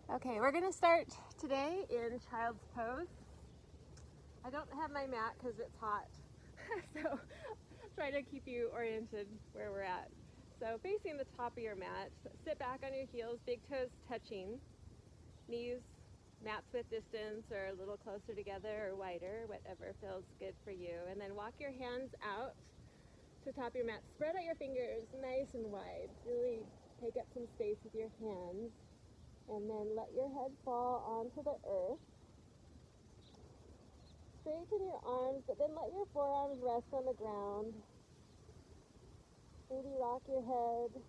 Okay, we're gonna start today in child's pose. I don't have my mat because it's hot, so try to keep you oriented where we're at. So facing the top of your mat, sit back on your heels, big toes touching, knees mat's width distance or a little closer together or wider, whatever feels good for you. And then walk your hands out to the top of your mat. Spread out your fingers nice and wide. Really take up some space with your hands. And then let your head fall onto the earth. Straighten your arms, but then let your forearms rest on the ground. Maybe rock your head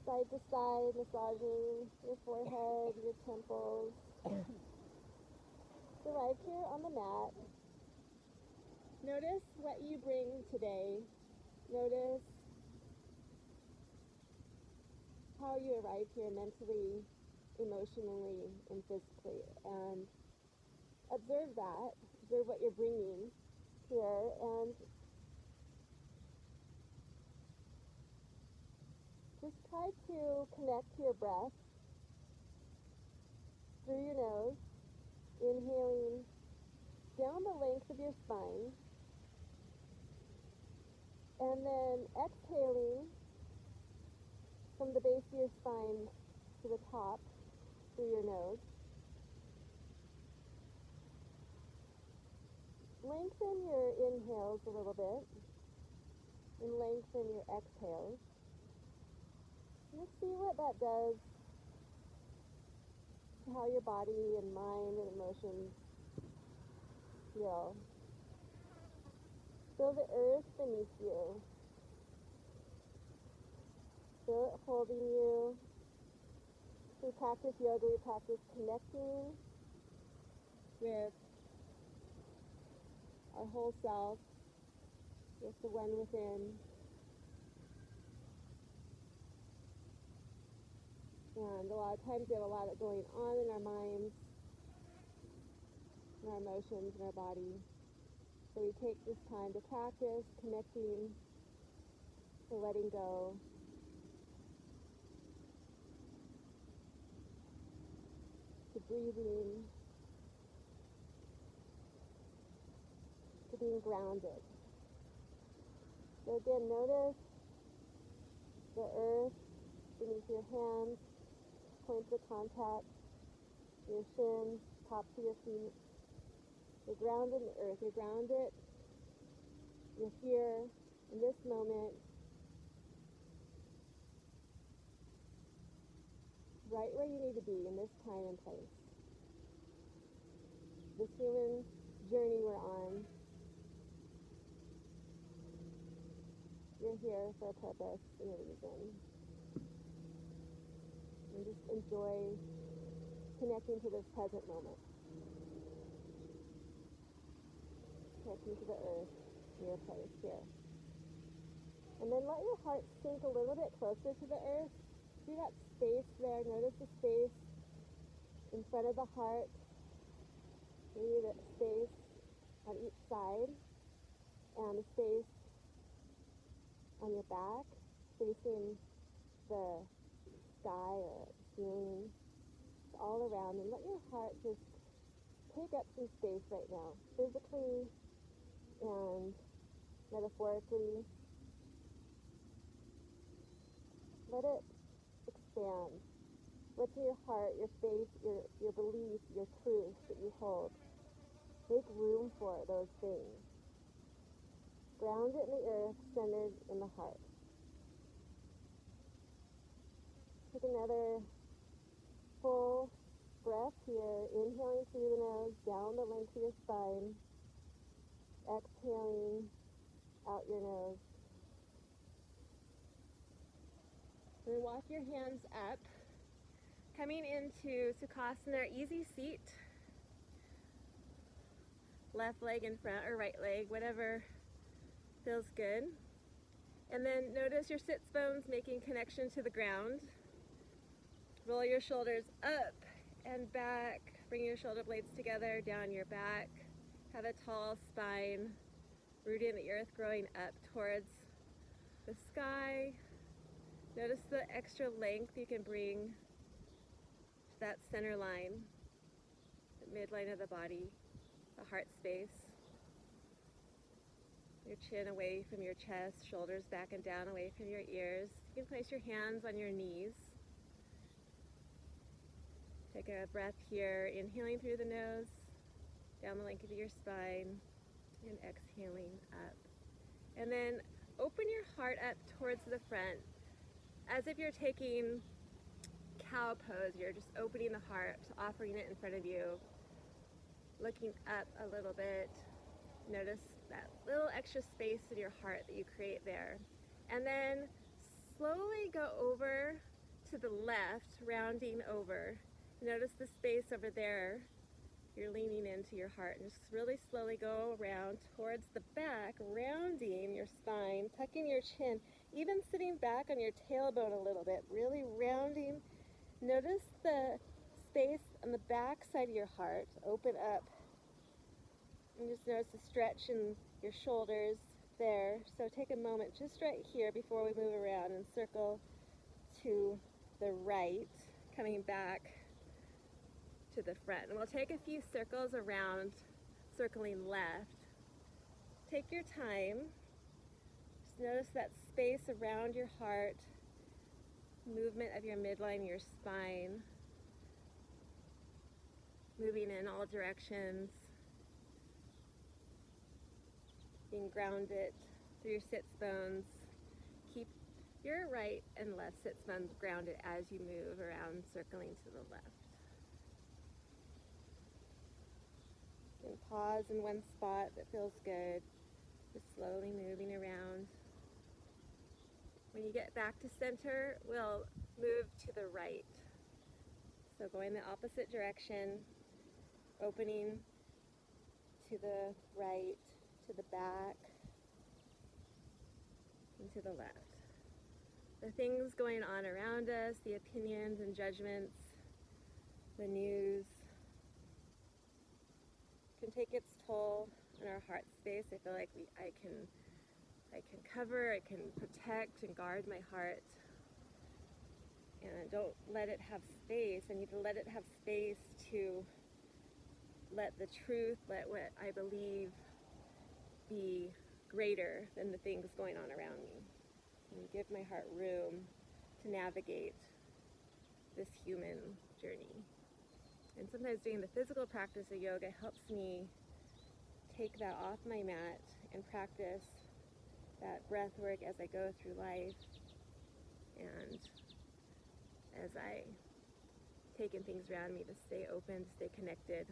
side to side, massaging your forehead, your temples. Arrive here on the mat. Notice what you bring today. Notice how you arrive here mentally, emotionally, and physically. And observe that. Observe what you're bringing here. And just try to connect to your breath through your nose, inhaling down the length of your spine, and then exhaling from the base of your spine to the top through your nose. Lengthen your inhales a little bit and lengthen your exhales. Let's see what that does to how your body and mind and emotions feel. Feel the earth beneath you. Feel it holding you. We practice yoga, we practice connecting with our whole self, with the one within. And a lot of times we have a lot going on in our minds, in our emotions, in our body. So we take this time to practice connecting, to letting go, to breathing, to being grounded. So again, notice the earth beneath your hands, points of contact, your shins, tops of your feet. You're grounded in the earth. You're grounded. You're here in this moment, right where you need to be in this time and place. This human journey we're on, you're here for a purpose and a reason. And just enjoy connecting to this present moment. Connecting to the earth, your place here. And then let your heart sink a little bit closer to the earth. See that space there. Notice the space in front of the heart. Maybe the space on each side. And the space on your back, facing the sky or the ceiling. It's all around. And let your heart just take up some space right now, physically and metaphorically. Let it expand. What's in your heart, your faith, your belief, your truth that you hold? Make room for those things. Ground it in the earth, centered in the heart. Take another full breath here, inhaling through the nose, down the length of your spine, exhaling out your nose. And then walk your hands up, coming into Sukhasana, easy seat. Left leg in front or right leg, whatever feels good. And then notice your sits bones making connection to the ground. Roll your shoulders up and back. Bring your shoulder blades together down your back. Have a tall spine, rooted in the earth, growing up towards the sky. Notice the extra length you can bring that center line, the midline of the body, the heart space. Your chin away from your chest, shoulders back and down away from your ears. You can place your hands on your knees. Take a breath here, inhaling through the nose, down the length of your spine, and exhaling up. And then open your heart up towards the front, as if you're taking cow pose. You're just opening the heart, offering it in front of you, looking up a little bit. Notice that little extra space in your heart that you create there. And then slowly go over to the left, rounding over. Notice the space over there. You're leaning into your heart, and just really slowly go around towards the back, rounding your spine, tucking your chin, even sitting back on your tailbone a little bit, really rounding. Notice the space on the back side of your heart. Open up. And just notice the stretch in your shoulders there. So take a moment just right here before we move around and circle to the right, coming back to the front. And we'll take a few circles around, circling left. Take your time. Just notice that space around your heart, movement of your midline, your spine, moving in all directions, being grounded through your sits bones. Keep your right and left sits bones grounded as you move around, circling to the left. And pause in one spot that feels good, just slowly moving around. When you get back to center, we'll move to the right. So going the opposite direction, opening to the right, to the back, and to the left. The things going on around us, the opinions and judgments, the news, can take its toll on our heart space. I feel like I can cover, I can protect and guard my heart. And don't let it have space. I need to let it have space to let the truth, let what I believe be greater than the things going on around me. And give my heart room to navigate this human journey. And sometimes doing the physical practice of yoga helps me take that off my mat and practice that breath work as I go through life, and as I take in things around me, to stay open, to stay connected.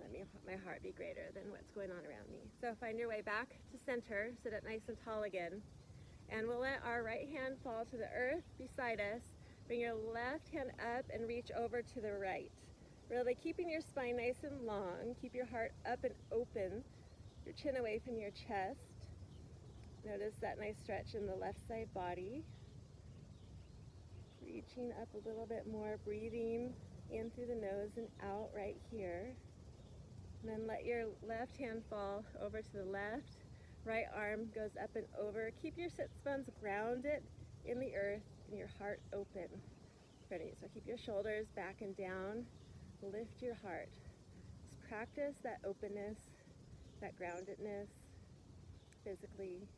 Let my heart be greater than what's going on around me. So find your way back to center, sit up nice and tall again. And we'll let our right hand fall to the earth beside us. Bring your left hand up and reach over to the right. Really keeping your spine nice and long. Keep your heart up and open. Your chin away from your chest. Notice that nice stretch in the left side body. Reaching up a little bit more, breathing in through the nose and out right here. And then let your left hand fall over to the left. Right arm goes up and over. Keep your sits bones grounded in the earth and your heart open. Ready? So keep your shoulders back and down. Lift your heart. Just practice that openness, that groundedness physically.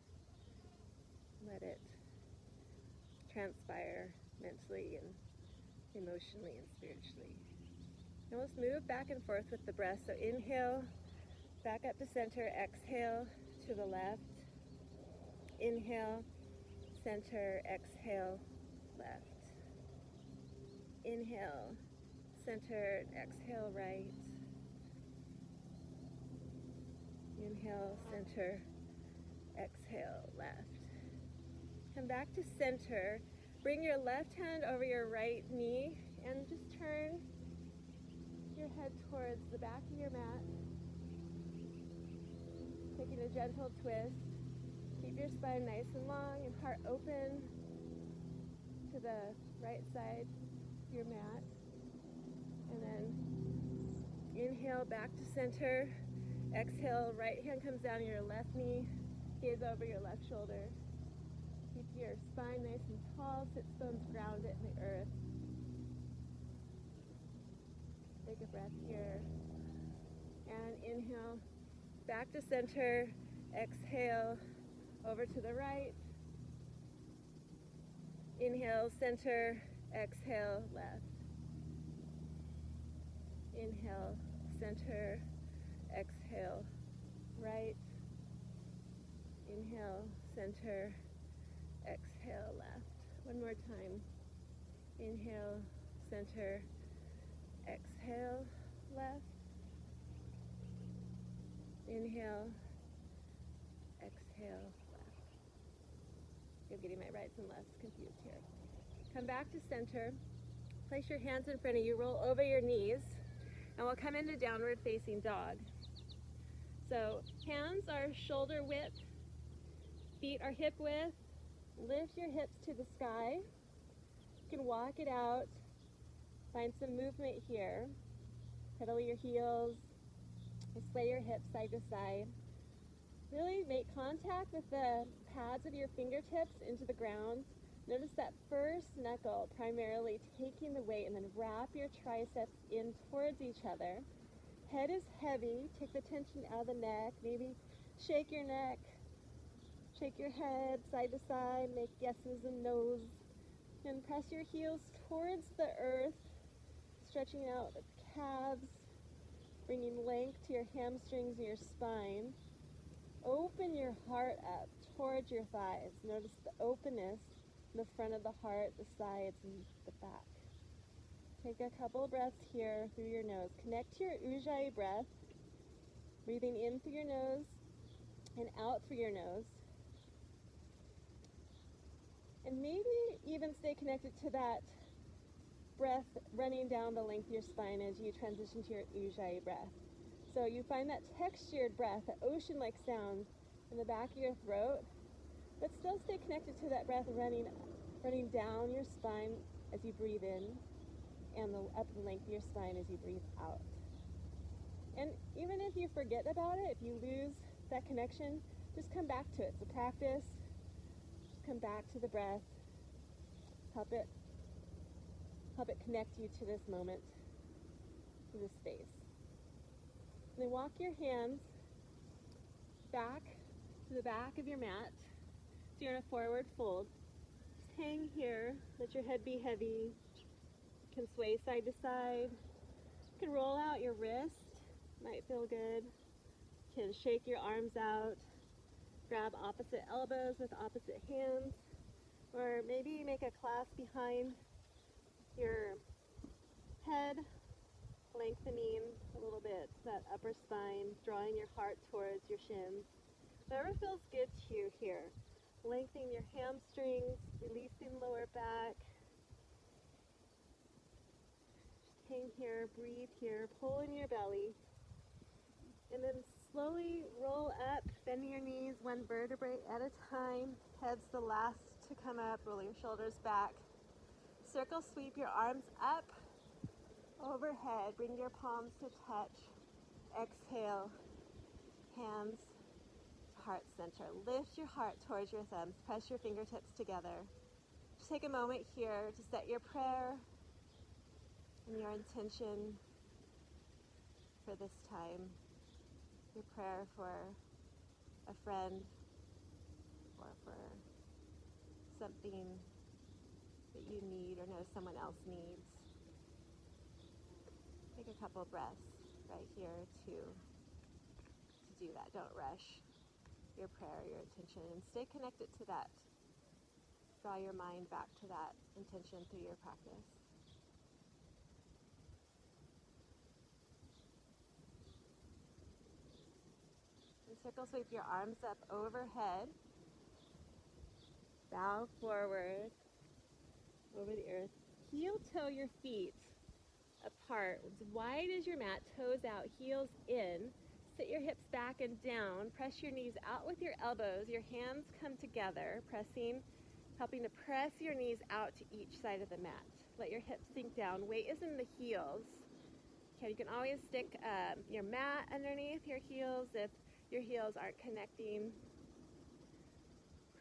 Let it transpire mentally and emotionally and spiritually. Now let's move back and forth with the breath. So inhale, back up to center. Exhale to the left. Inhale, center, exhale, left. Inhale, center, exhale, right. Inhale, center, exhale, left. Come back to center. Bring your left hand over your right knee and just turn your head towards the back of your mat. Taking a gentle twist. Keep your spine nice and long and heart open to the right side of your mat. And then inhale back to center. Exhale, right hand comes down your left knee, gaze over your left shoulder. your spine nice and tall, sits bones grounded in the earth. Take a breath here. And inhale, back to center. Exhale, over to the right. Inhale, center. Exhale, left. Inhale, center. Exhale, right. Inhale, center. Exhale, left. One more time. Inhale, center. Exhale, left. Inhale, exhale, left. I'm getting my rights and lefts confused here. Come back to center. Place your hands in front of you. Roll over your knees. And we'll come into downward facing dog. So hands are shoulder width. Feet are hip width. Lift your hips to the sky. You can walk it out. Find some movement here. Pedal your heels. Sway your hips side to side. Really make contact with the pads of your fingertips into the ground. Notice that first knuckle primarily taking the weight, and then wrap your triceps in towards each other. Head is heavy. Take the tension out of the neck. Maybe shake your neck. Shake your head side to side. Make yeses and nos. And press your heels towards the earth, stretching out the calves, bringing length to your hamstrings and your spine. Open your heart up towards your thighs. Notice the openness in the front of the heart, the sides, and the back. Take a couple of breaths here through your nose. Connect to your Ujjayi breath, breathing in through your nose and out through your nose. And maybe even stay connected to that breath running down the length of your spine as you transition to your Ujjayi breath. So you find that textured breath, that ocean-like sound in the back of your throat, but still stay connected to that breath running down your spine as you breathe in, and up the length of your spine as you breathe out. And even if you forget about it, if you lose that connection, just come back to it. It's a practice. Just come back to the breath. Help it connect you to this moment, to this space. And then walk your hands back to the back of your mat. So you're in a forward fold. Just hang here. Let your head be heavy. You can sway side to side. You can roll out your wrist. Might feel good. You can shake your arms out. Grab opposite elbows with opposite hands. Or maybe make a clasp behind your head, lengthening a little bit that upper spine, drawing your heart towards your shins. Whatever feels good to you here. Lengthening your hamstrings, releasing lower back. Just hang here, breathe here, pull in your belly. And then slowly roll up, bending your knees one vertebrae at a time. Head's the last to come up, roll your shoulders back. Circle sweep your arms up, overhead, bring your palms to touch. Exhale, hands to heart center. Lift your heart towards your thumbs, press your fingertips together. Just take a moment here to set your prayer and your intention for this time. Your prayer for a friend or for something that you need or know someone else needs. Take a couple breaths right here to do that. Don't rush your prayer, your intention, and stay connected to that. Draw your mind back to that intention through your practice. And circle sweep your arms up overhead. Bow forward over the earth. Heel toe your feet apart, as wide as your mat, toes out, heels in. Sit your hips back and down. Press your knees out with your elbows. Your hands come together, helping to press your knees out to each side of the mat. Let your hips sink down. Weight is in the heels. Okay, you can always stick your mat underneath your heels if your heels aren't connecting.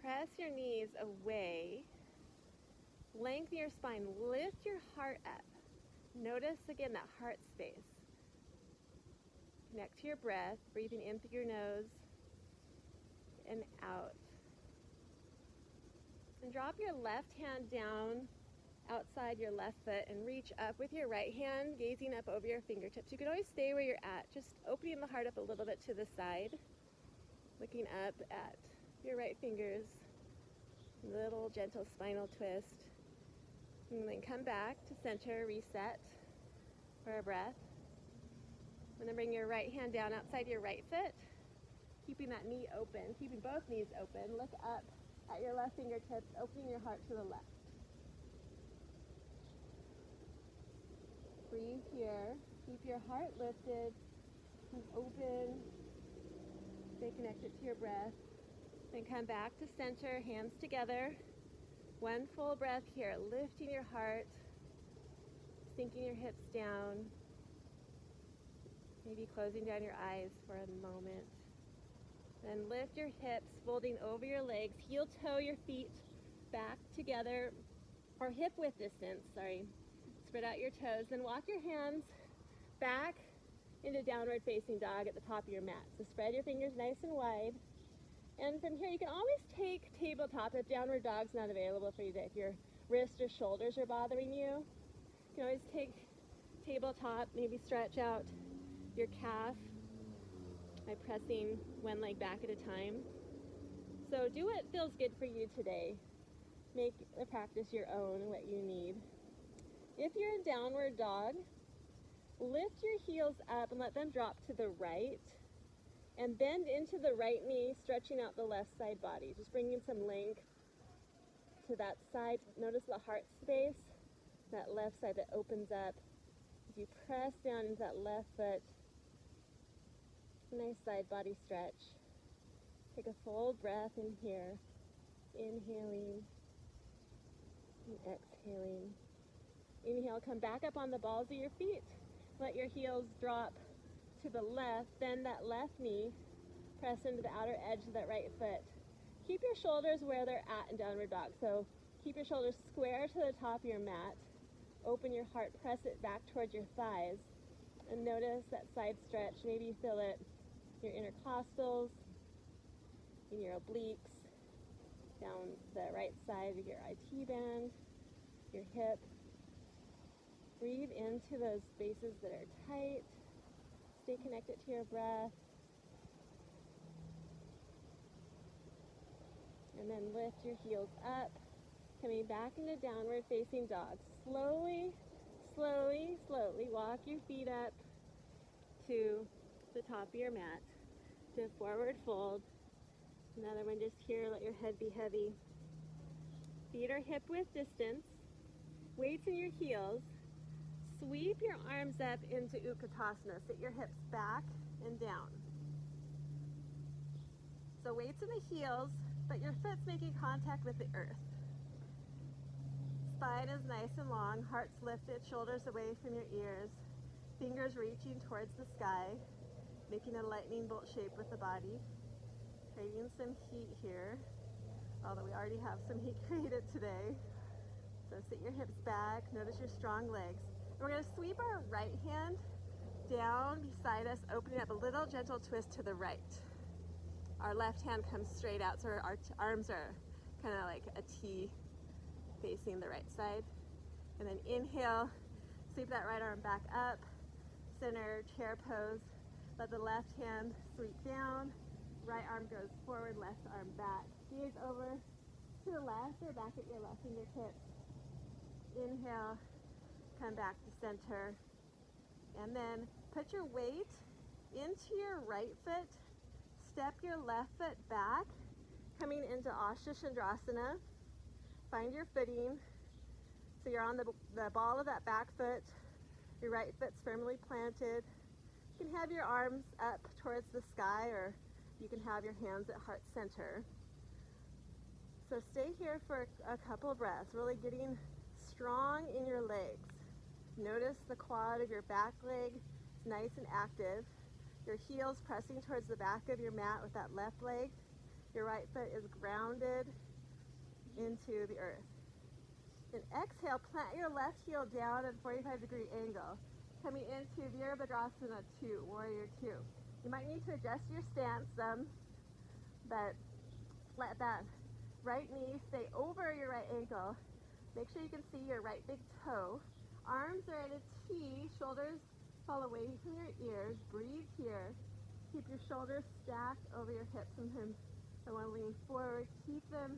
press your knees away. Lengthen your spine. Lift your heart up. Notice again that heart space. Connect to your breath, breathing in through your nose and out. And drop your left hand down outside your left foot and reach up with your right hand, gazing up over your fingertips. You can always stay where you're at, just opening the heart up a little bit to the side, looking up at your right fingers, little gentle spinal twist. And then come back to center, reset for a breath. And then bring your right hand down outside your right foot, keeping that knee open, keeping both knees open. Look up at your left fingertips, opening your heart to the left. Breathe here. Keep your heart lifted and open. Stay connected to your breath. Then come back to center, hands together. One full breath here, lifting your heart, sinking your hips down. Maybe closing down your eyes for a moment. Then lift your hips, folding over your legs. Heel toe your feet back together, or hip width distance, sorry. Spread out your toes. Then walk your hands back into downward facing dog at the top of your mat. So spread your fingers nice and wide. And from here, you can always take tabletop if downward dog's not available for you today. If your wrists or shoulders are bothering you, you can always take tabletop, maybe stretch out your calf by pressing one leg back at a time. So do what feels good for you today. Make the practice your own, what you need. If you're in downward dog, lift your heels up and let them drop to the right, and bend into the right knee, stretching out the left side body. Just bringing some length to that side. Notice the heart space, that left side that opens up. As you press down into that left foot, nice side body stretch. Take a full breath in here. Inhaling and exhaling. Inhale, come back up on the balls of your feet. Let your heels drop to the left. Bend that left knee. Press into the outer edge of that right foot. Keep your shoulders where they're at in downward dog. So keep your shoulders square to the top of your mat. Open your heart, press it back towards your thighs. And notice that side stretch. Maybe you feel it in your intercostals, in your obliques, down the right side of your IT band, your hip. Breathe into those spaces that are tight. Stay connected to your breath. And then lift your heels up, coming back into downward facing dog. Slowly, slowly, slowly walk your feet up to the top of your mat, to forward fold. Another one just here, let your head be heavy. Feet are hip width distance. Weights in your heels. Sweep your arms up into Utkatasana. Sit your hips back and down. So weights in the heels, but your foot's making contact with the earth. Spine is nice and long, heart's lifted, shoulders away from your ears, fingers reaching towards the sky, making a lightning bolt shape with the body. Creating some heat here, although we already have some heat created today. So sit your hips back, notice your strong legs. We're going to sweep our right hand down beside us, opening up a little gentle twist to the right. Our left hand comes straight out, so our arms are kind of like a T facing the right side. And then inhale, sweep that right arm back up, center chair pose. Let the left hand sweep down, right arm goes forward, left arm back. Gaze over to the left or back at your left fingertips. Inhale, come back to center, and then put your weight into your right foot. Step your left foot back, coming into Asha Chandrasana. Find your footing. So you're on the ball of that back foot. Your right foot's firmly planted. You can have your arms up towards the sky, or you can have your hands at heart center. So stay here for a couple of breaths, really getting strong in your legs. Notice the quad of your back leg is nice and active. Your heels pressing towards the back of your mat with that left leg. Your right foot is grounded into the earth. And exhale, plant your left heel down at a 45-degree angle, coming into Virabhadrasana 2, Warrior 2. You might need to adjust your stance some, but let that right knee stay over your right ankle. Make sure you can see your right big toe. Arms are in a T, shoulders fall away from your ears. Breathe here. Keep your shoulders stacked over your hips. Sometimes I want to lean forward. Keep them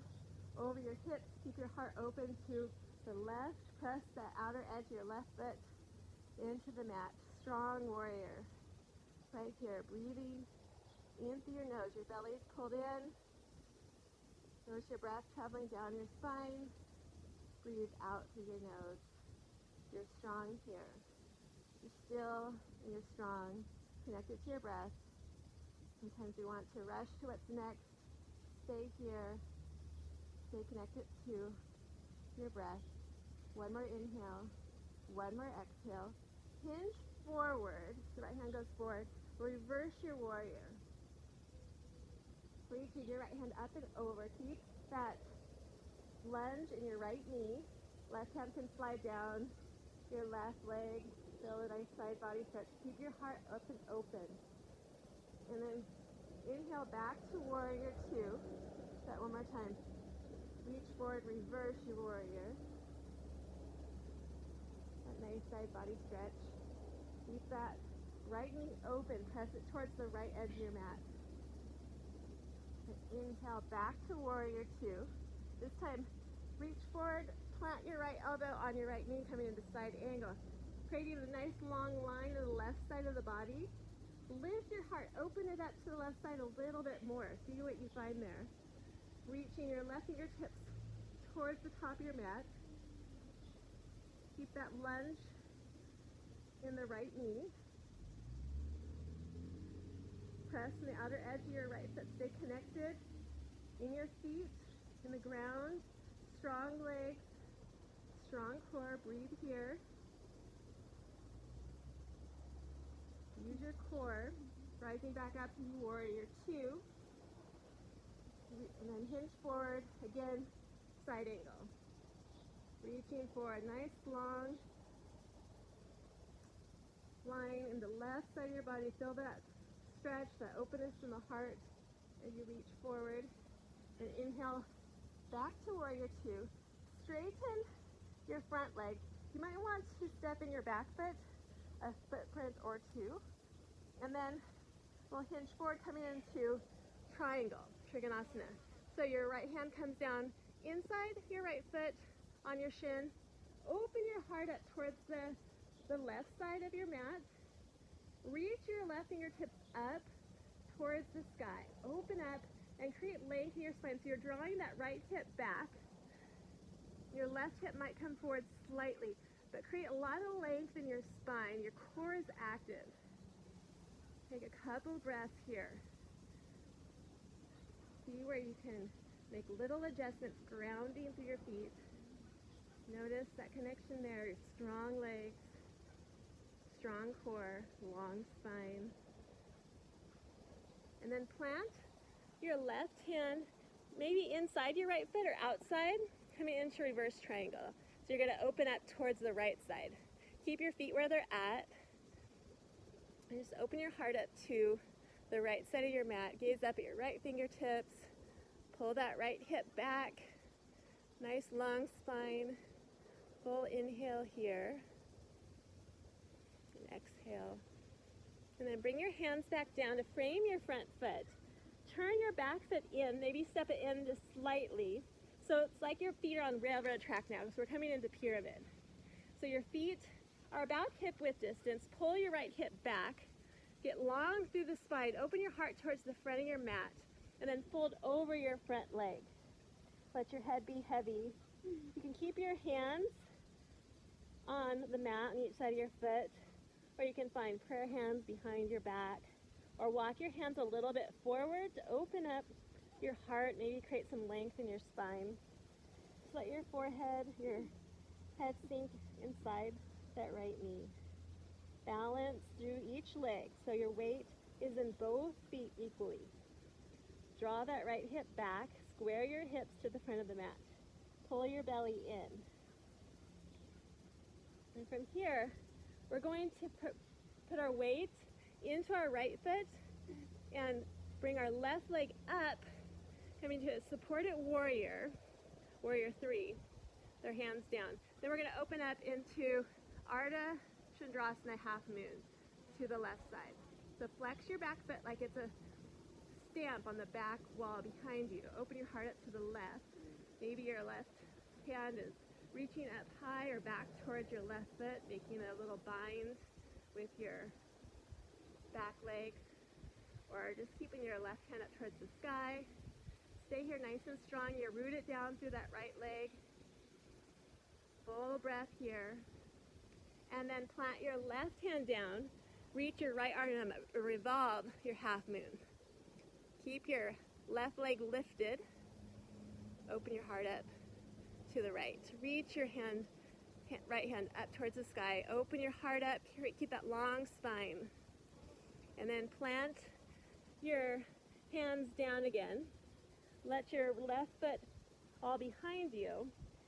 over your hips. Keep your heart open to the left. Press that outer edge of your left foot into the mat. Strong warrior. Right here. Breathing in through your nose. Your belly is pulled in. Notice your breath traveling down your spine. Breathe out through your nose. You're strong here. You're still and you're strong. Connected to your breath. Sometimes we want to rush to what's next. Stay here. Stay connected to your breath. One more inhale. One more exhale. Hinge forward. The right hand goes forward. Reverse your warrior. Reaching your right hand up and over. Keep that lunge in your right knee. Left hand can slide down your left leg. Feel a nice side body stretch. Keep your heart up and open. And then inhale back to warrior 2. That one more time. Reach forward, reverse your warrior. That nice side body stretch. Keep that right knee open. Press it towards the right edge of your mat. And inhale back to warrior 2. This time, reach forward, plant your right elbow on your right knee, coming into side angle. Creating a nice long line to the left side of the body. Lift your heart, open it up to the left side a little bit more. See what you find there. Reaching your left fingertips towards the top of your mat. Keep that lunge in the right knee. Press the outer edge of your right foot. Stay connected in your feet, in the ground. Strong legs, strong core. Breathe here. Use your core. Rising back up to warrior 2. And then hinge forward. Again, side angle. Reaching for a nice long line in the left side of your body. Feel that stretch, that openness in the heart as you reach forward. And inhale back to warrior 2. Straighten your front leg. You might want to step in your back foot, a footprint or two. And then we'll hinge forward, coming into triangle, Trikonasana. So your right hand comes down inside your right foot on your shin. Open your heart up towards the left side of your mat. Reach your left fingertips up towards the sky. Open up and create length in your spine. So you're drawing that right hip back. Your left hip might come forward slightly, but create a lot of length in your spine. Your core is active. Take a couple breaths here. See where you can make little adjustments, grounding through your feet. Notice that connection there. Strong legs, strong core, long spine. And then plant your left hand maybe inside your right foot or outside, coming into reverse triangle. So you're going to open up towards the right side. Keep your feet where they're at. And just open your heart up to the right side of your mat. Gaze up at your right fingertips. Pull that right hip back. Nice long spine. Full inhale here. And exhale. And then bring your hands back down to frame your front foot. Turn your back foot in, maybe step it in just slightly. So it's like your feet are on railroad track now, because we're coming into pyramid. So your feet are about hip width distance. Pull your right hip back. Get long through the spine. Open your heart towards the front of your mat. And then fold over your front leg. Let your head be heavy. You can keep your hands on the mat on each side of your foot. Or you can find prayer hands behind your back. Or walk your hands a little bit forward to open up your heart. Maybe create some length in your spine. Just let your forehead, your head sink inside that right knee. Balance through each leg so your weight is in both feet equally. Draw that right hip back, square your hips to the front of the mat. Pull your belly in. And from here, we're going to put our weight into our right foot and bring our left leg up, coming to a supported warrior, warrior 3, their hands down. Then we're going to open up into Ardha Chandrasana half moon to the left side. So flex your back foot like it's a stamp on the back wall behind you. Open your heart up to the left. Maybe your left hand is reaching up high or back towards your left foot, making a little bind with your back leg, or just keeping your left hand up towards the sky. Stay here nice and strong. You're rooted down through that right leg. Full breath here. And then plant your left hand down. Reach your right arm up. Revolve your half moon. Keep your left leg lifted. Open your heart up to the right. Reach your right hand up towards the sky. Open your heart up. Keep that long spine. And then plant your hands down again. Let your left foot all behind you.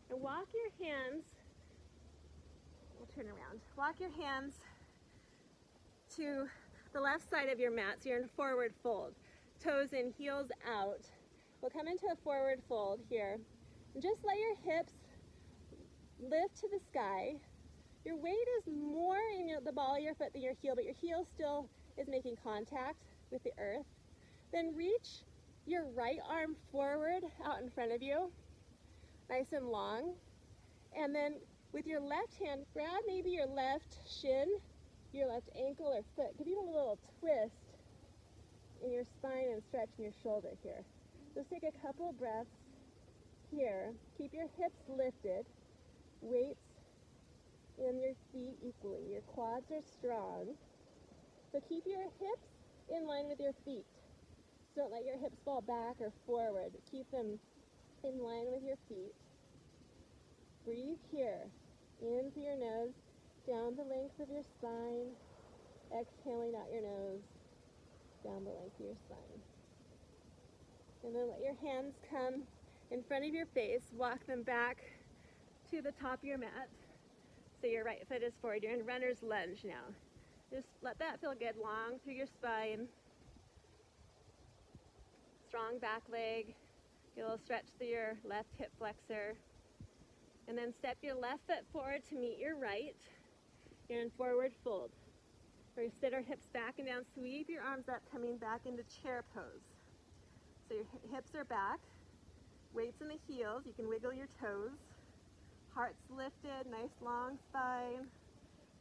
And walk your hands, we'll turn around. Walk your hands to the left side of your mat, so you're in forward fold. Toes in, heels out. We'll come into a forward fold here. And just let your hips lift to the sky. Your weight is more in the ball of your foot than your heel, but your heel still is making contact with the earth. Then reach your right arm forward out in front of you, nice and long. And then with your left hand, grab maybe your left shin, your left ankle or foot. Give you a little twist in your spine and stretch in your shoulder here. Just take a couple breaths here. Keep your hips lifted, weights in your feet equally. Your quads are strong. So keep your hips in line with your feet. So don't let your hips fall back or forward. Keep them in line with your feet. Breathe here. In through your nose, down the length of your spine. Exhaling out your nose, down the length of your spine. And then let your hands come in front of your face. Walk them back to the top of your mat. So your right foot is forward. You're in runner's lunge now. Just let that feel good, long through your spine. Strong back leg. Get a little stretch through your left hip flexor. And then step your left foot forward to meet your right. You're in forward fold. Or you sit our hips back and down. Sweep your arms up, coming back into chair pose. So your hips are back. Weights in the heels. You can wiggle your toes. Heart's lifted, nice long spine.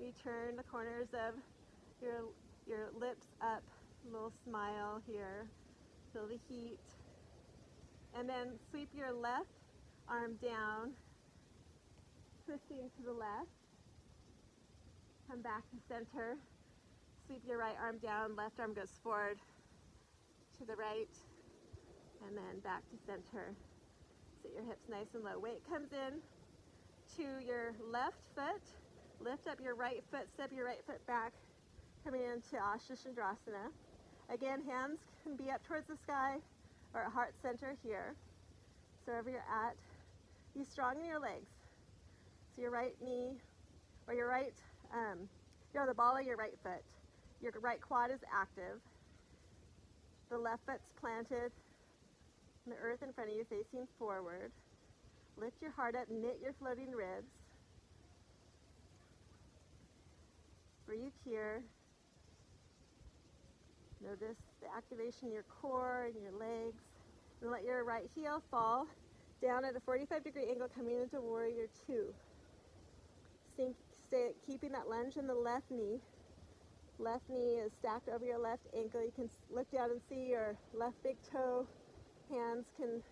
Return the corners of your lips up. A little smile here. Feel the heat. And then sweep your left arm down, twisting to the left. Come back to center. Sweep your right arm down, left arm goes forward to the right, and then back to center. Sit your hips nice and low. Weight comes in to your left foot. Lift up your right foot, step your right foot back, coming into Hatha Chandrasana. Again, hands can be up towards the sky or at heart center here. So wherever you're at, be strong in your legs. So your right knee, or your right, you're on the ball of your right foot. Your right quad is active. The left foot's planted in the earth in front of you, facing forward. Lift your heart up, knit your floating ribs. Breathe here. Notice the activation in your core and your legs. And let your right heel fall down at a 45-degree angle, coming into Warrior 2. Stay keeping that lunge in the left knee. Left knee is stacked over your left ankle. You can look down and see your left big toe. Hands can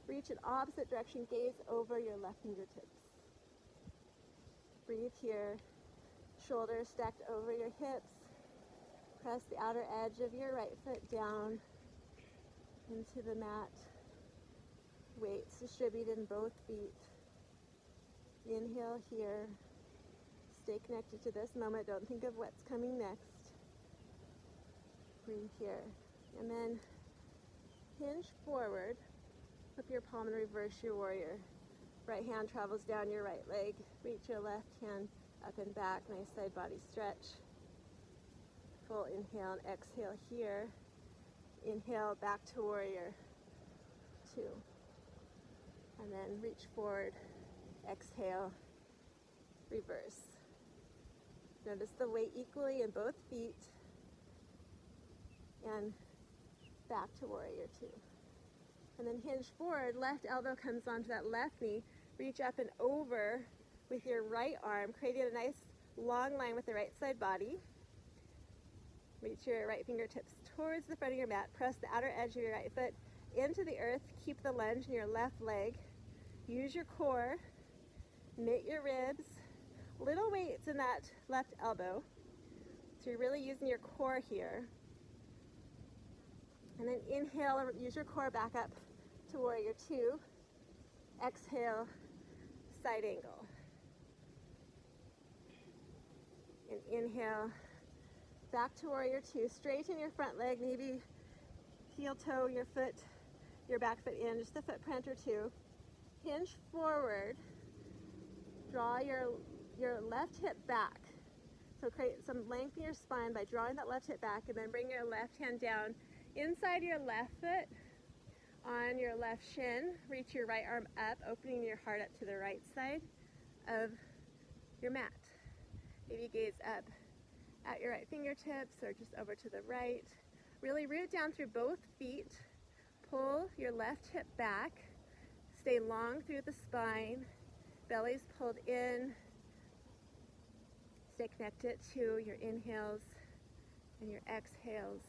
reach in opposite direction. Gaze over your left fingertips. Breathe here. Shoulders stacked over your hips. Press the outer edge of your right foot down into the mat. Weights distributed in both feet. Inhale here. Stay connected to this moment. Don't think of what's coming next. Breathe here. And then Hinge forward. Flip your palm and reverse your warrior. Right hand travels down your right leg. Reach your left hand up and back. Nice side body stretch. Full inhale and exhale here. Inhale, back to warrior 2. And then reach forward, exhale, reverse. Notice the weight equally in both feet. And back to warrior 2. And then hinge forward, left elbow comes onto that left knee. Reach up and over with your right arm, creating a nice long line with the right side body. Reach your right fingertips towards the front of your mat. Press the outer edge of your right foot into the earth. Keep the lunge in your left leg. Use your core. Knit your ribs. Little weights in that left elbow. So you're really using your core here. And then inhale, use your core back up to warrior 2. Exhale, side angle. And inhale, back to warrior 2. Straighten your front leg, maybe heel toe your foot, your back foot in, just a footprint or 2. Hinge forward. Draw your left hip back. So create some length in your spine by drawing that left hip back, and then bring your left hand down inside your left foot on your left shin. Reach your right arm up, opening your heart up to the right side of your mat. Maybe gaze up at your right fingertips or just over to the right. Really root down through both feet. Pull your left hip back. Stay long through the spine. Belly's pulled in. Stay connected to your inhales and your exhales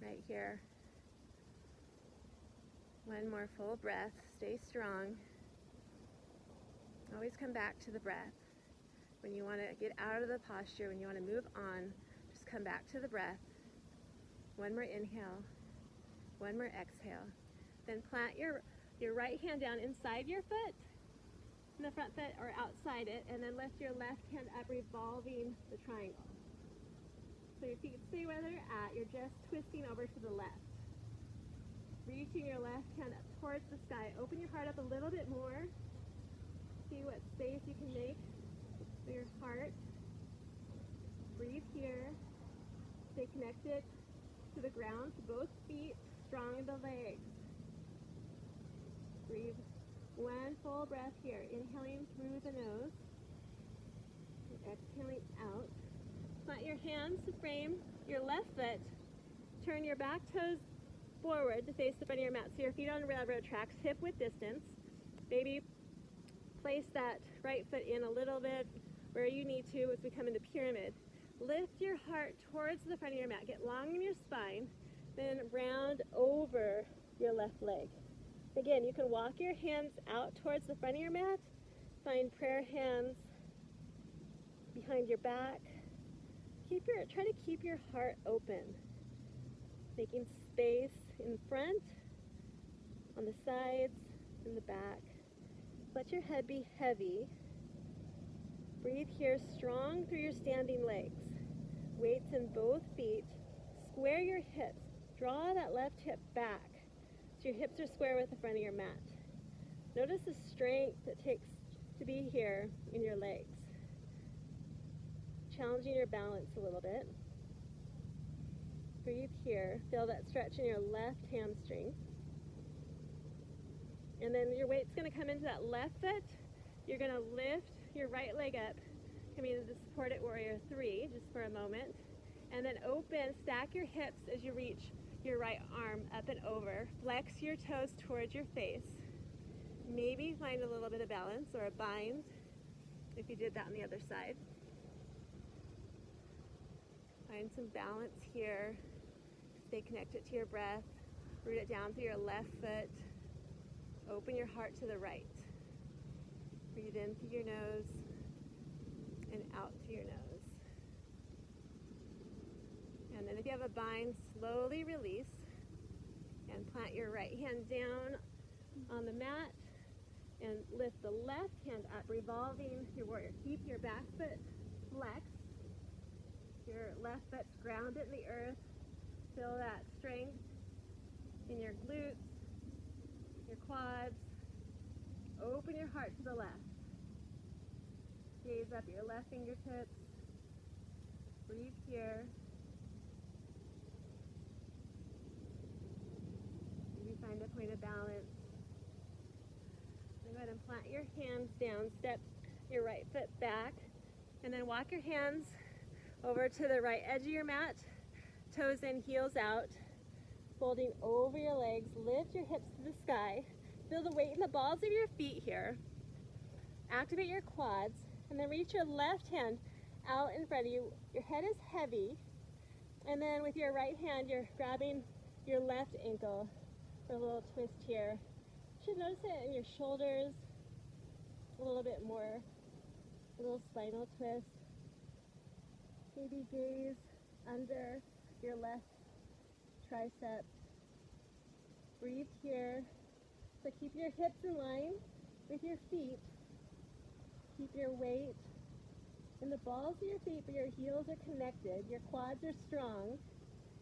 right here. One more full breath. Stay strong. Always come back to the breath. When you want to get out of the posture, when you want to move on, just come back to the breath. One more inhale. One more exhale. Then plant your right hand down inside your foot, in the front foot or outside it, and then lift your left hand up, revolving the triangle. So your feet stay where they're at. You're just twisting over to the left. Reaching your left hand up towards the sky. Open your heart up a little bit more. See what space you can make for your heart. Breathe here. Stay connected to the ground, to both feet, strong in the legs. Breathe one full breath here. Inhaling through the nose. And exhaling out. Plant your hands to frame your left foot. Turn your back toes forward to face the front of your mat. So your feet on railroad tracks, hip width distance. Maybe place that right foot in a little bit where you need to as we come into pyramid. Lift your heart towards the front of your mat. Get long in your spine. Then round over your left leg. Again, you can walk your hands out towards the front of your mat. Find prayer hands behind your back. Try to keep your heart open. Making space in front, on the sides, in the back. Let your head be heavy. Breathe here, strong through your standing legs. Weights in both feet. Square your hips. Draw that left hip back so your hips are square with the front of your mat. Notice the strength it takes to be here in your legs. Challenging your balance a little bit. Breathe here. Feel that stretch in your left hamstring. And then your weight's going to come into that left foot. You're going to lift your right leg up, coming into the supported warrior 3 just for a moment. And then open, stack your hips as you reach your right arm up and over. Flex your toes towards your face. Maybe find a little bit of balance or a bind if you did that on the other side. Find some balance here. Stay connected to your breath. Root it down through your left foot. Open your heart to the right. Breathe in through your nose and out through your nose. And then if you have a bind, slowly release and plant your right hand down on the mat and lift the left hand up, revolving your warrior. Keep your back foot flexed. Your left foot's grounded in the earth. Feel that strength in your glutes, your quads. Open your heart to the left. Gaze up your left fingertips. Breathe here. Maybe find a point of balance. Go ahead and plant your hands down. Step your right foot back. And then walk your hands over to the right edge of your mat. Toes in, heels out. Folding over your legs. Lift your hips to the sky. Feel the weight in the balls of your feet here. Activate your quads. And then reach your left hand out in front of you. Your head is heavy. And then with your right hand, you're grabbing your left ankle for a little twist here. You should notice it in your shoulders a little bit more. A little spinal twist. Maybe gaze under your left tricep. Breathe here. So keep your hips in line with your feet. Keep your weight in the balls of your feet, but your heels are connected. Your quads are strong.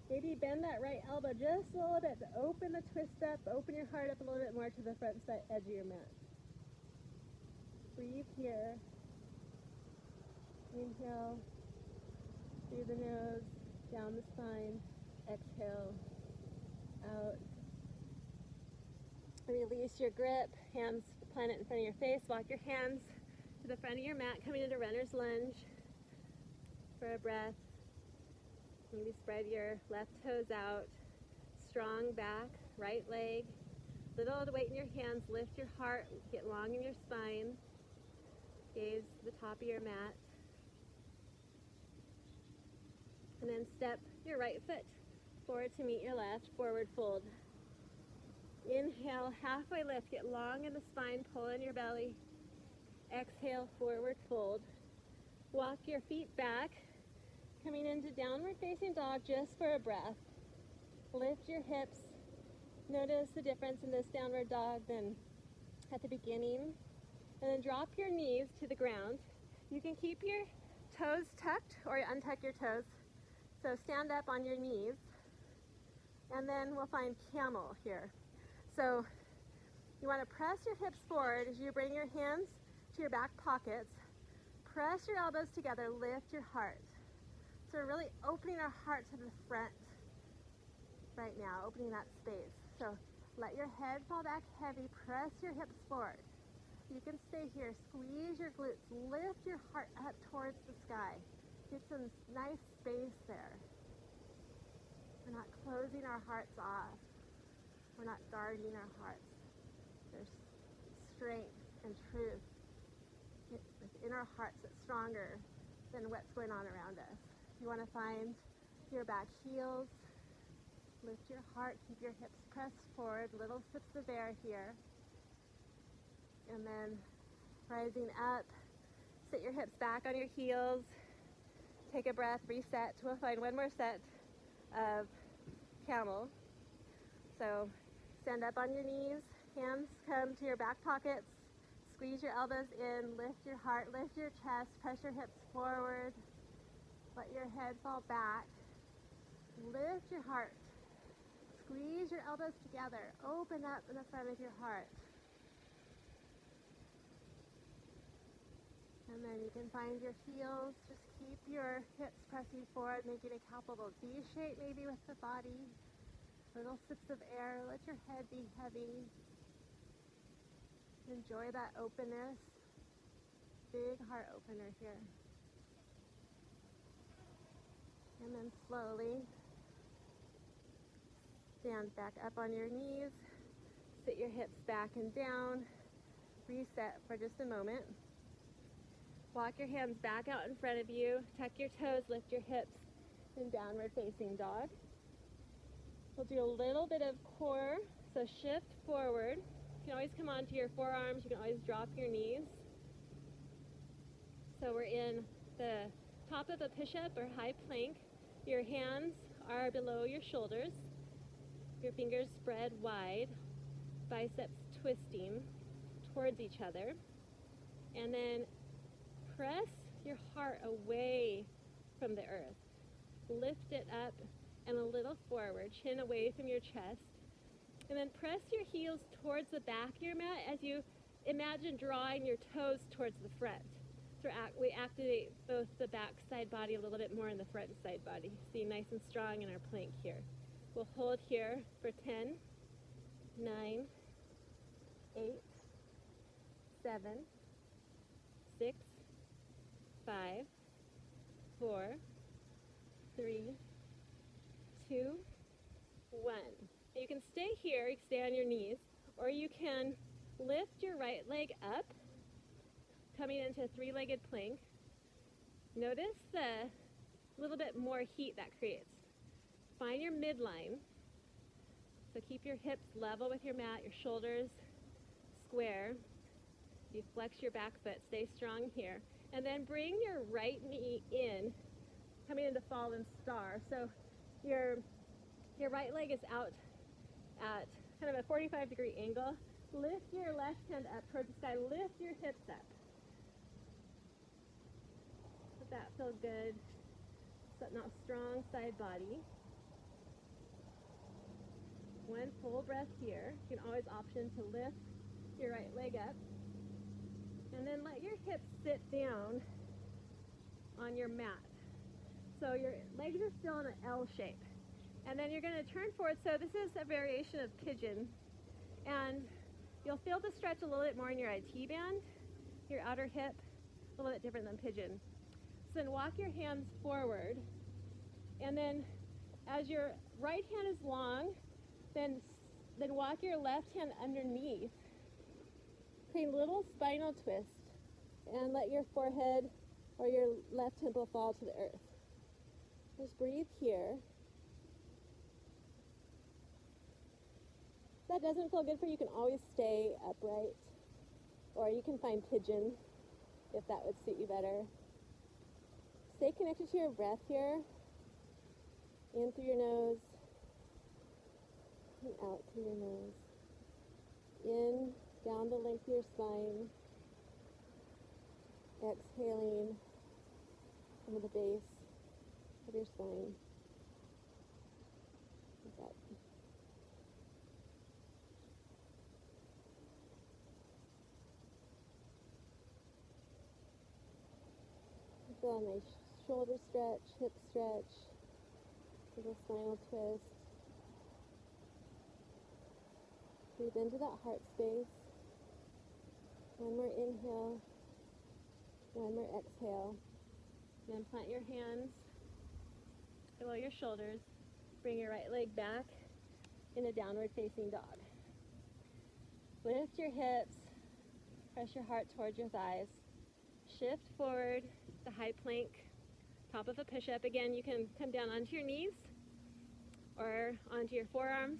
Maybe bend that right elbow just a little bit to open the twist up, open your heart up a little bit more to the front side edge of your mat. Breathe here. Inhale through the nose, down the spine. Exhale out. Release your grip. Hands plant it in front of your face. Walk your hands to the front of your mat, coming into runner's lunge for a breath. Maybe spread your left toes out. Strong back, right leg. Little of the weight in your hands. Lift your heart. Get long in your spine. Gaze the top of your mat. And then step your right foot forward to meet your left. Forward fold. Inhale, halfway lift. Get long in the spine. Pull in your belly. Exhale, forward fold. Walk your feet back. Coming into downward facing dog just for a breath. Lift your hips. Notice the difference in this downward dog than at the beginning. And then drop your knees to the ground. You can keep your toes tucked or untuck your toes. So stand up on your knees. And then we'll find camel here. So you want to press your hips forward as you bring your hands to your back pockets. Press your elbows together. Lift your heart. So we're really opening our heart to the front right now, opening that space. So let your head fall back heavy. Press your hips forward. You can stay here. Squeeze your glutes. Lift your heart up towards the sky. Get some nice space there. We're not closing our hearts off. We're not guarding our hearts. There's strength and truth within our hearts that's stronger than what's going on around us. You want to find your back heels. Lift your heart. Keep your hips pressed forward. Little sips of air here. And then rising up. Sit your hips back on your heels. Take a breath. Reset. We'll find one more set of camel. So stand up on your knees. Hands come to your back pockets. Squeeze your elbows in. Lift your heart. Lift your chest. Press your hips forward. Let your head fall back. Lift your heart. Squeeze your elbows together. Open up in the front of your heart. And then you can find your heels. Just keep your hips pressing forward, making a capital V shape maybe with the body. Little sips of air. Let your head be heavy. Enjoy that openness. Big heart opener here. And then slowly stand back up on your knees. Sit your hips back and down. Reset for just a moment. Walk your hands back out in front of you. Tuck your toes, lift your hips in downward facing dog. We'll do a little bit of core, so shift forward. You can always come onto your forearms. You can always drop your knees. So we're in the top of a push-up or high plank. Your hands are below your shoulders. Your fingers spread wide, biceps twisting towards each other. And then press your heart away from the earth. Lift it up and a little forward, chin away from your chest. And then press your heels towards the back of your mat as you imagine drawing your toes towards the front. So we activate both the back side body a little bit more and the front side body. See, nice and strong in our plank here. We'll hold here for 10, 9, 8, 7, 6, 5, 4, 3, 2, 1. You can stay here, you can stay on your knees, or you can lift your right leg up, coming into a three-legged plank. Notice the little bit more heat that creates. Find your midline. So keep your hips level with your mat, your shoulders square. You flex your back foot, stay strong here. And then bring your right knee in, coming into fallen star. So your right leg is out at kind of a 45-degree angle. Lift your left hand up towards the sky. Lift your hips up. Let that feel good. Setting out strong side body. One full breath here. You can always option to lift your right leg up. And then let your hips sit down on your mat. So your legs are still in an L shape. And then you're going to turn forward. So this is a variation of pigeon. And you'll feel the stretch a little bit more in your IT band, your outer hip, a little bit different than pigeon. So then walk your hands forward. And then as your right hand is long, then walk your left hand underneath. Create a little spinal twist. And let your forehead or your left temple fall to the earth. Just breathe here. If that doesn't feel good for you, you can always stay upright. Or you can find pigeon if that would suit you better. Stay connected to your breath here. In through your nose. And out through your nose. In, down the length of your spine. Exhaling over the base of your spine. Like that. Feel a nice shoulder stretch, hip stretch, little spinal twist. Breathe into that heart space. One more inhale. One more exhale. Then plant your hands below your shoulders. Bring your right leg back in a downward facing dog. Lift your hips. Press your heart towards your thighs. Shift forward, the high plank, top of a push-up. Again, you can come down onto your knees or onto your forearms.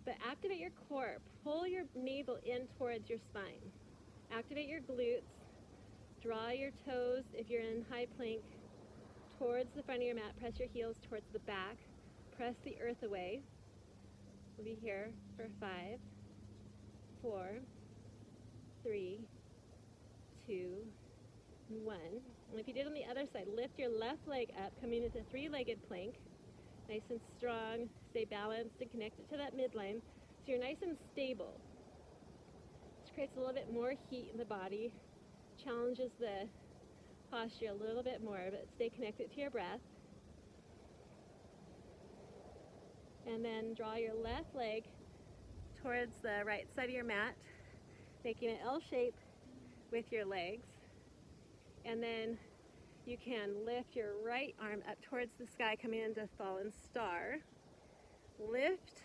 But activate your core. Pull your navel in towards your spine. Activate your glutes. Draw your toes, if you're in high plank, towards the front of your mat. Press your heels towards the back. Press the earth away. We'll be here for 5, 4, 3, 2, 1. And if you did on the other side, lift your left leg up, coming into three-legged plank. Nice and strong. Stay balanced and connected to that midline. So you're nice and stable. This creates a little bit more heat in the body. Challenges the posture a little bit more, but stay connected to your breath. And then draw your left leg towards the right side of your mat, making an L shape with your legs. And then you can lift your right arm up towards the sky, coming into fallen star. Lift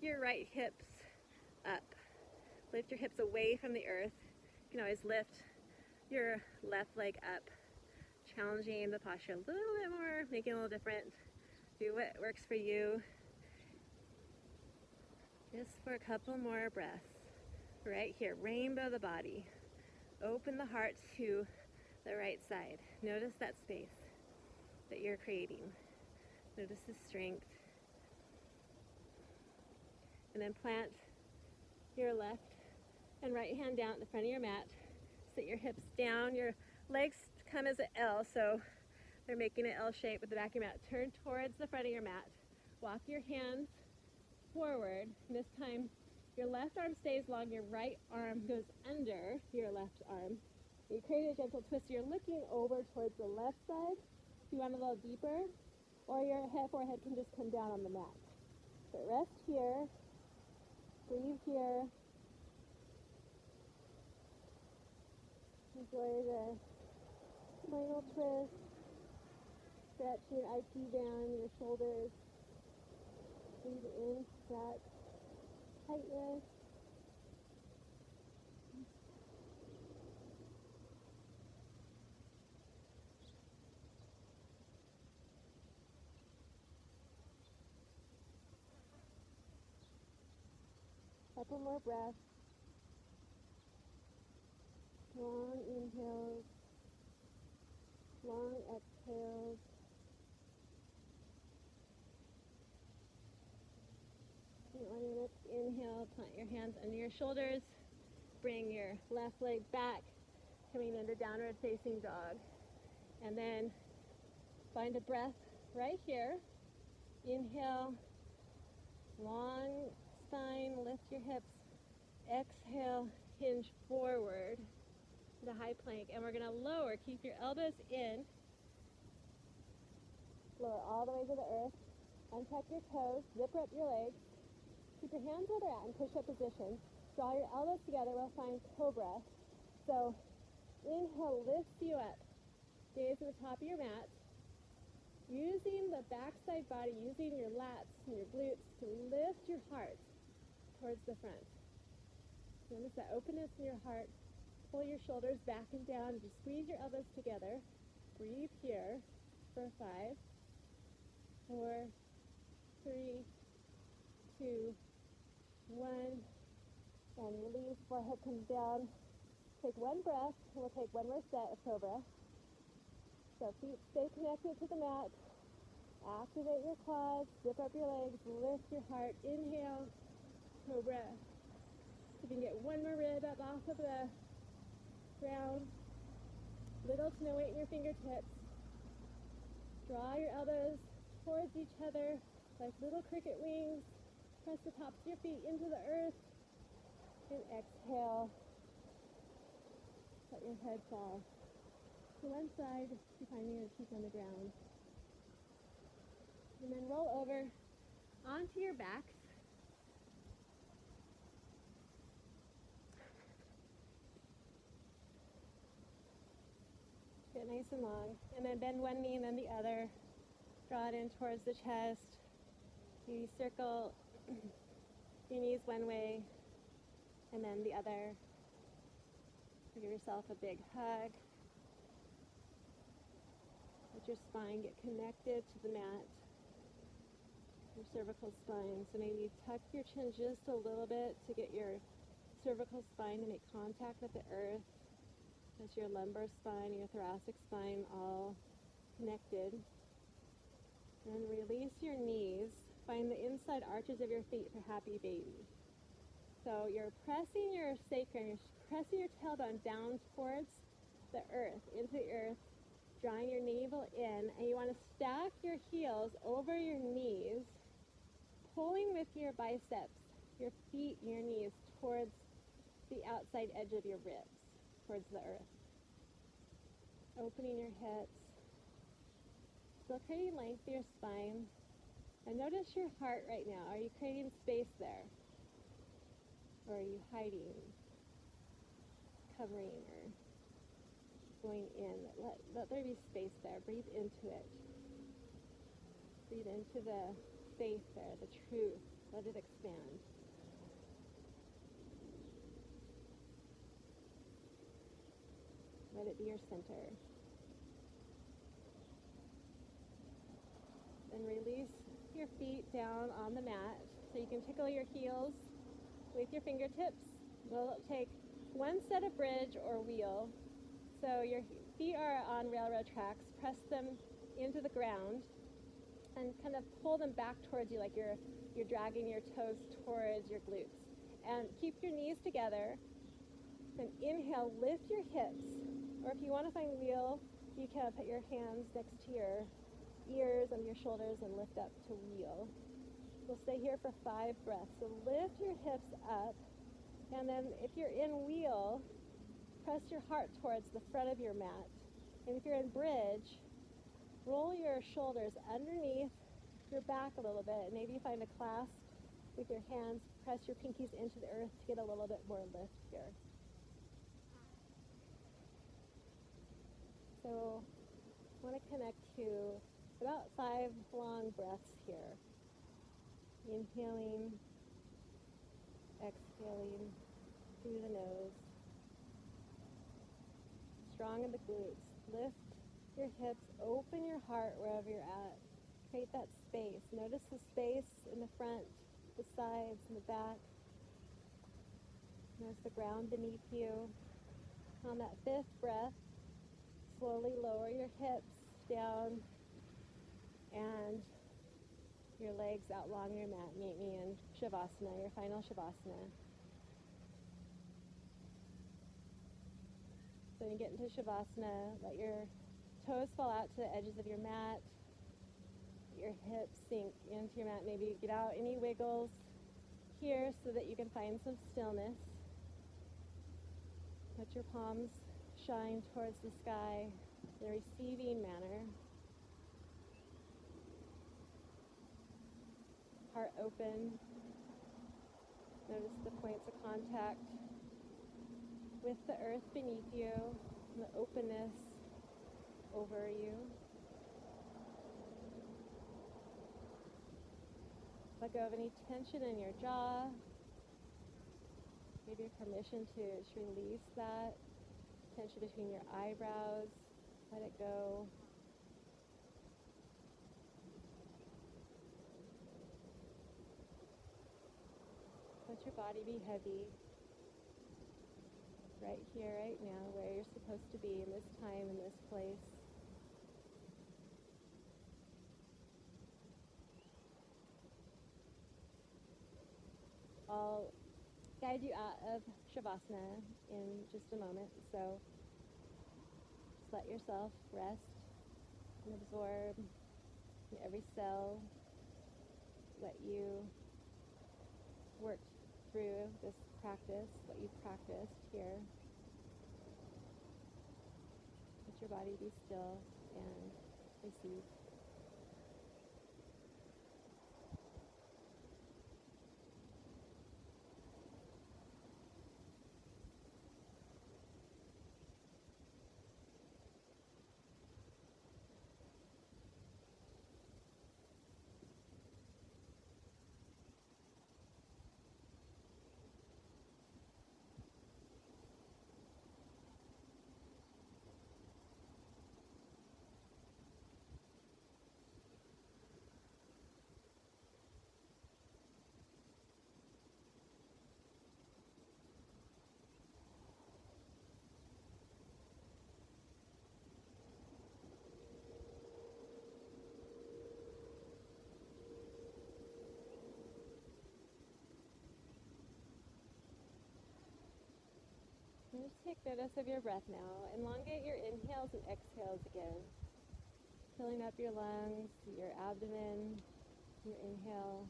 your right hips up. Lift your hips away from the earth. You can always lift your left leg up, challenging the posture a little bit more, making it a little different. Do what works for you. Just for a couple more breaths. Right here, rainbow the body. Open the heart to the right side. Notice that space that you're creating. Notice the strength. And then plant your left and right hand down at the front of your mat. Sit your hips down. Your legs come as an L, so they're making an L shape with the back of your mat. Turn towards the front of your mat. Walk your hands forward. This time, your left arm stays long, your right arm goes under your left arm. You create a gentle twist. You're looking over towards the left side. If you want a little deeper, or your forehead can just come down on the mat. But rest here, breathe here. Enjoy the spinal twist. Stretch your IT band, your shoulders. Breathe in that tightness. Couple more breaths. Long inhales, long exhales. And on your next inhale, plant your hands under your shoulders. Bring your left leg back, coming into downward facing dog. And then find a breath right here. Inhale, long spine, lift your hips. Exhale, hinge forward to high plank. And we're going to lower, keep your elbows in. Lower all the way to the earth. Untuck your toes, zip up your legs. Keep your hands where they're at in push-up position. Draw your elbows together. We'll find cobra. So inhale lifts you up. Gaze to the top of your mat. Using the backside body, using your lats and your glutes to lift your heart towards the front. Notice that openness in your heart. Pull your shoulders back and down. Just squeeze your elbows together. Breathe here for 5, 4, 3, 2, 1. And release. Forehead comes down. Take one breath. We'll take one more set of cobra. So feet stay connected to the mat. Activate your quads. Zip up your legs. Lift your heart. Inhale. Cobra. You can get one more rib up off of the ground. Little to no weight in your fingertips. Draw your elbows towards each other like little cricket wings. Press the tops of your feet into the earth. And exhale. Let your head fall to one side. You find your cheek on the ground. And then roll over onto your backs. Get nice and long. And then bend one knee and then the other. Draw it in towards the chest. You circle your knees one way and then the other. Give yourself a big hug. Let your spine get connected to the mat. Your cervical spine. So maybe tuck your chin just a little bit to get your cervical spine to make contact with the earth. That's your lumbar spine, your thoracic spine all connected. And release your knees. Find the inside arches of your feet for happy baby. So you're pressing your sacrum, you're pressing your tailbone down towards the earth, into the earth, drawing your navel in, and you want to stack your heels over your knees, pulling with your biceps, your feet, your knees towards the outside edge of your ribs, towards the earth. Opening your hips. Still creating length through your spine. And notice your heart right now. Are you creating space there? Or are you hiding, covering, or going in? Let there be space there. Breathe into it. Breathe into the faith there, the truth. Let it expand. Let it be your center. Then release your feet down on the mat so you can tickle your heels with your fingertips. We'll take one set of bridge or wheel. So your feet are on railroad tracks. Press them into the ground and kind of pull them back towards you like you're dragging your toes towards your glutes. And keep your knees together. Then inhale, lift your hips. Or if you want to find the wheel, you can put your hands next to your ears and your shoulders and lift up to wheel. We'll stay here for 5 breaths. So lift your hips up, and then if you're in wheel, press your heart towards the front of your mat. And if you're in bridge, roll your shoulders underneath your back a little bit. Maybe you find a clasp with your hands. Press your pinkies into the earth to get a little bit more lift here. So I want to connect to about 5 long breaths here. Inhaling, exhaling through the nose. Strong in the glutes. Lift your hips, open your heart wherever you're at. Create that space. Notice the space in the front, the sides, and the back. Notice the ground beneath you. On that 5th breath, slowly lower your hips down and your legs out along your mat. Meet me in Shavasana, your final Shavasana. So when you get into Shavasana, let your toes fall out to the edges of your mat. Your hips sink into your mat. Maybe get out any wiggles here so that you can find some stillness. Let your palms shine towards the sky in a receiving manner. Heart open. Notice the points of contact with the earth beneath you and the openness over you. Let go of any tension in your jaw. Give you permission to release that tension between your eyebrows. Let it go. Let your body be heavy. Right here, right now, where you're supposed to be in this time, in this place. I'll guide you out of Shavasana in just a moment, so just let yourself rest and absorb in every cell. Let you work through this practice, what you've practiced here. Let your body be still and receive. And just take notice of your breath now. Elongate your inhales and exhales again. Filling up your lungs, your abdomen, your inhale,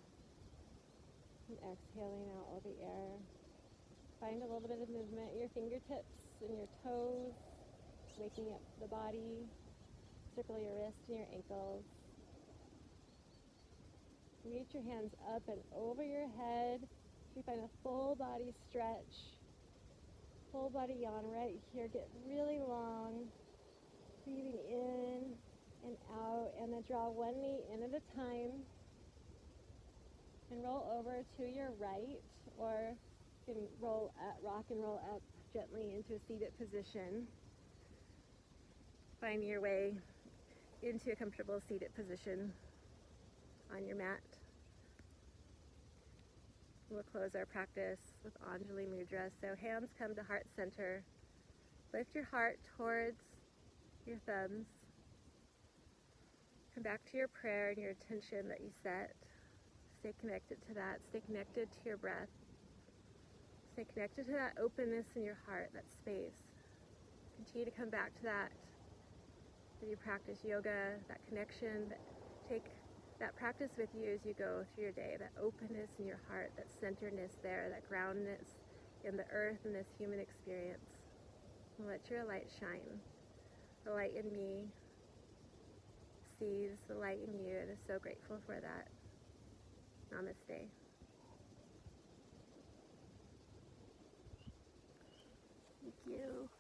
and exhaling out all the air. Find a little bit of movement in your fingertips and your toes, waking up the body. Circle your wrists and your ankles. Reach your hands up and over your head. You find a full body stretch. Full body yawn right here. Get really long. Breathing in and out. And then draw one knee in at a time. And roll over to your right. Or you can rock and roll up gently into a seated position. Find your way into a comfortable seated position on your mat. We'll close our practice with Anjali Mudra. So hands come to heart center. Lift your heart towards your thumbs. Come back to your prayer and your intention that you set. Stay connected to that. Stay connected to your breath. Stay connected to that openness in your heart, that space. Continue to come back to that as you practice yoga, that connection. Take that practice with you as you go through your day, that openness in your heart, that centeredness there, that groundedness in the earth and this human experience. And let your light shine. The light in me sees the light in you, and is so grateful for that. Namaste. Thank you.